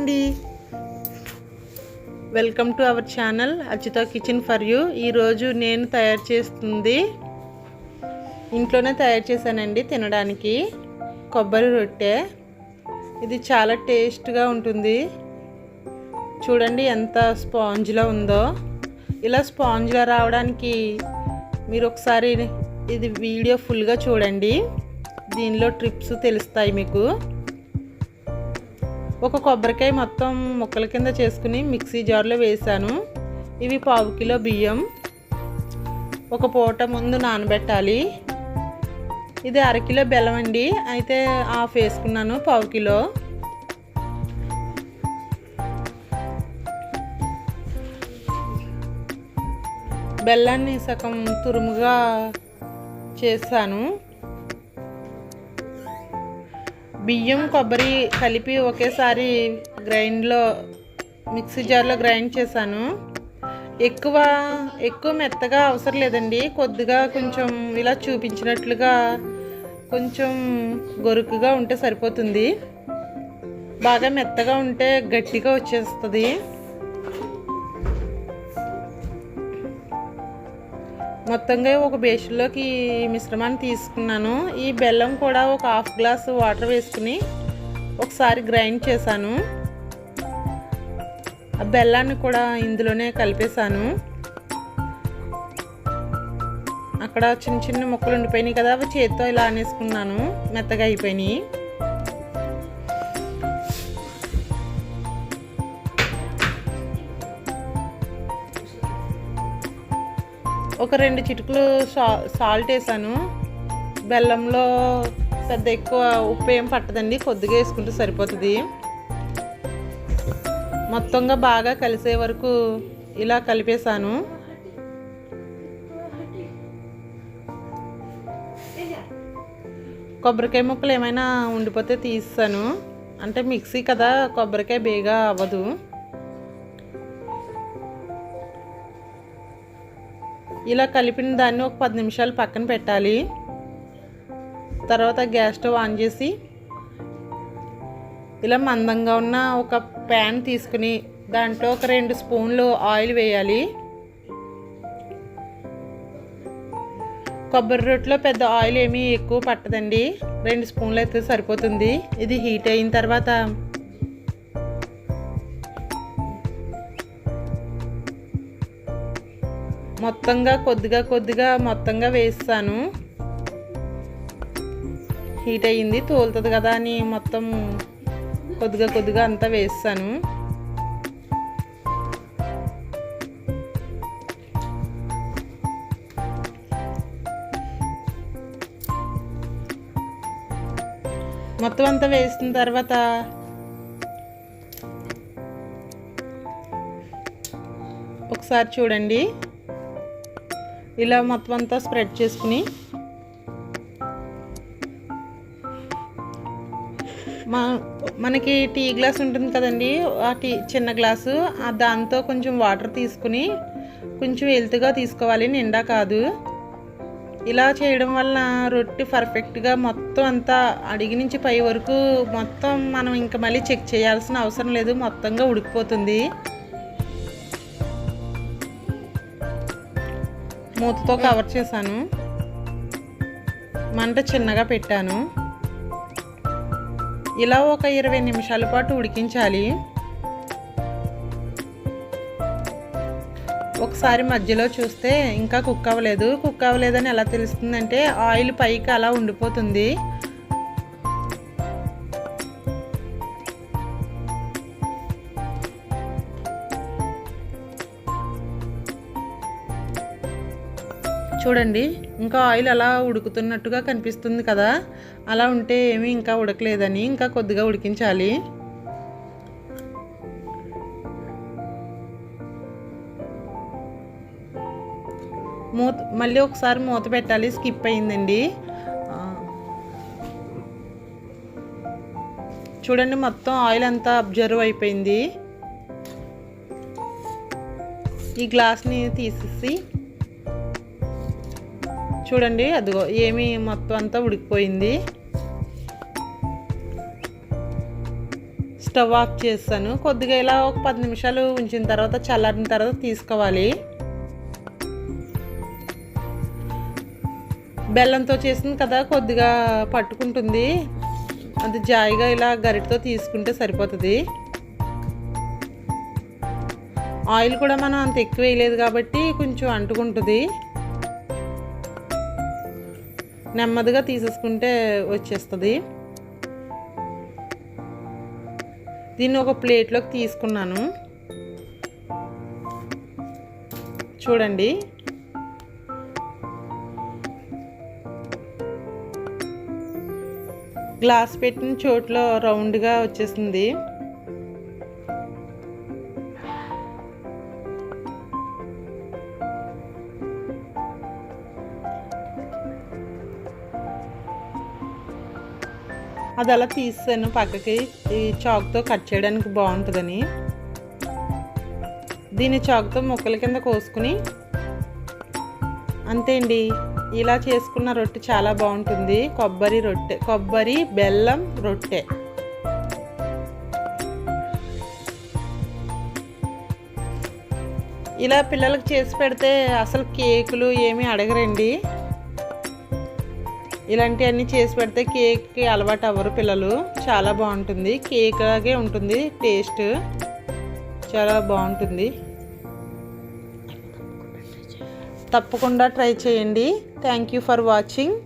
అండి, welcome to our channel Archita kitchen for you. ఈరోజు నేను తయారు చేస్తుంది ఇంట్లోనే తయారు చేశానండి తినడానికి కొబ్బరి రొట్టె. ఇది చాలా టేస్ట్గా ఉంటుంది. చూడండి ఎంత స్పాంజ్లా ఉందో. ఇలా స్పాంజ్లా రావడానికి మీరు ఒకసారి ఇది వీడియో ఫుల్గా చూడండి, దీనిలో ట్రిప్స్ తెలుస్తాయి మీకు. ఒక కొబ్బరికాయ మొత్తం ముక్కల కింద చేసుకుని మిక్సీ జార్లో వేసాను. ఇవి 1/2 కిలో బియ్యం ఒక పూట ముందు నానబెట్టాలి. ఇది 1/2 కిలో బెల్లం అండి, అయితే హాఫ్ వేసుకున్నాను 1/2 కిలో. బెల్లాన్ని సగం తురుముగా చేశాను. బియ్యం కొబ్బరి కలిపి ఒకేసారి మిక్సీ జార్లో గ్రైండ్ చేశాను. ఎక్కువ మెత్తగా అవసరం లేదండి, కొద్దిగా కొంచెం ఇలా చూపించినట్లుగా కొంచెం గొరుకుగా ఉంటే సరిపోతుంది. బాగా మెత్తగా ఉంటే గట్టిగా వచ్చేస్తుంది. మొత్తంగా ఒక బేషన్లోకి ఈ మిశ్రమాన్ని తీసుకున్నాను. ఈ బెల్లం కూడా ఒక 1/2 గ్లాసు వాటర్ వేసుకుని ఒకసారి గ్రైండ్ చేశాను. ఆ బెల్లాన్ని కూడా ఇందులోనే కలిపేశాను. అక్కడ చిన్న చిన్న ముక్కలు ఉండిపోయినాయి కదా, అవి చేత్తో ఇలా అనేసుకున్నాను, మెత్తగా అయిపోయినాయి. ఒక 2 చిటికలు సాల్ట్ వేసాను. బెల్లంలో పెద్ద ఎక్కువ ఉప్పు ఏం పట్టదండి, కొద్దిగా వేసుకుంటే సరిపోతుంది. మొత్తంగా బాగా కలిసే వరకు ఇలా కలిపేశాను. కొబ్బరికాయ ముక్కలు ఏమైనా ఉండిపోతే తీస్తాను, అంటే మిక్సీ కదా, కొబ్బరికాయ బేగా అవ్వదు. ఇలా కలిపిన దాన్ని ఒక 10 నిమిషాలు పక్కన పెట్టాలి. తర్వాత గ్యాస్ స్టవ్ ఆన్ చేసి ఇలా మందంగా ఉన్న ఒక ప్యాన్ తీసుకుని దాంట్లో ఒక 2 స్పూన్లు ఆయిల్ వేయాలి. కొబ్బరి రొట్టెలో పెద్ద ఆయిల్ ఏమీ ఎక్కువ పట్టదండి, 2 స్పూన్లు అయితే సరిపోతుంది. ఇది హీట్ అయిన తర్వాత మొత్తంగా కొద్దిగా మొత్తంగా వేస్తాను. హీట్ అయ్యింది, తోలుతుంది కదా అని మొత్తం కొద్దిగా అంతా వేస్తాను. మొత్తం అంతా వేసిన తర్వాత ఒకసారి చూడండి, ఇలా మొత్తం అంతా స్ప్రెడ్ చేసుకుని మనకి టీ గ్లాస్ ఉంటుంది కదండి, ఆ చిన్న గ్లాసు, దాంతో కొంచెం వాటర్ తీసుకుని కొంచెం ఎల్తుగా తీసుకోవాలి, నిండా కాదు. ఇలా చేయడం వల్ల రొట్టె పర్ఫెక్ట్గా మొత్తం అంతా అడిగి నుంచి పై వరకు మొత్తం మనం ఇంకా మళ్ళీ చెక్ చేయాల్సిన అవసరం లేదు, మొత్తంగా ఉడికిపోతుంది. మూతతో కవర్ చేశాను, మంట చిన్నగా పెట్టాను. ఇలా ఒక 20 నిమిషాల పాటు ఉడికించాలి. ఒకసారి మధ్యలో చూస్తే ఇంకా కుక్ అవ్వలేదని ఎలా తెలుస్తుందంటే ఆయిల్ పైకి అలా ఉండిపోతుంది. చూడండి, ఇంకా ఆయిల్ అలా ఉడుకుతున్నట్టుగా కనిపిస్తుంది కదా, అలా ఉంటే ఏమీ ఇంకా ఉడకలేదని ఇంకా కొద్దిగా ఉడికించాలి. మళ్ళీ ఒకసారి మూత పెట్టాలి, స్కిప్ అయిందండి. చూడండి, మొత్తం ఆయిల్ అంతా అబ్జర్వ్ అయిపోయింది. ఈ గ్లాస్ని తీసేసి చూడండి, అదిగో ఏమి మొత్తం అంతా ఉడికిపోయింది. స్టవ్ ఆఫ్ చేస్తాను. కొద్దిగా ఇలా ఒక 10 నిమిషాలు ఉంచిన తర్వాత చల్లారిన తర్వాత తీసుకోవాలి. బెల్లంతో చేసింది కదా, కొద్దిగా పట్టుకుంటుంది. అది జాయిగా ఇలా గరిటతో తీసుకుంటే సరిపోతుంది. ఆయిల్ కూడా మనం అంత ఎక్కువ వేయలేదు కాబట్టి కొంచెం అంటుకుంటుంది. నెమ్మదిగా తీసేసుకుంటే వచ్చేస్తుంది. దీన్ని ఒక ప్లేట్లోకి తీసుకున్నాను. చూడండి, గ్లాస్ పెట్టిన చోట్లో రౌండ్గా వచ్చేసింది. అది అలా తీసాను పక్కకి, ఈ చాక్తో కట్ చేయడానికి బాగుంటుందని. దీన్ని చాక్తో ముక్కల కింద కోసుకుని అంతే అండి. ఇలా చేసుకున్న రొట్టె చాలా బాగుంటుంది. కొబ్బరి రొట్టె, కొబ్బరి బెల్లం రొట్టె. ఇలా పిల్లలకు చేసి పెడితే అసలు కేకులు ఏమీ అడగరండి. ఇలాంటివన్నీ చేసి పెడితే కేక్కి అలవాటు అవ్వరు పిల్లలు. చాలా బాగుంటుంది, కేక్ లాగే ఉంటుంది. టేస్ట్ చాలా బాగుంటుంది. తప్పకుండా ట్రై చేయండి. Thank you for watching.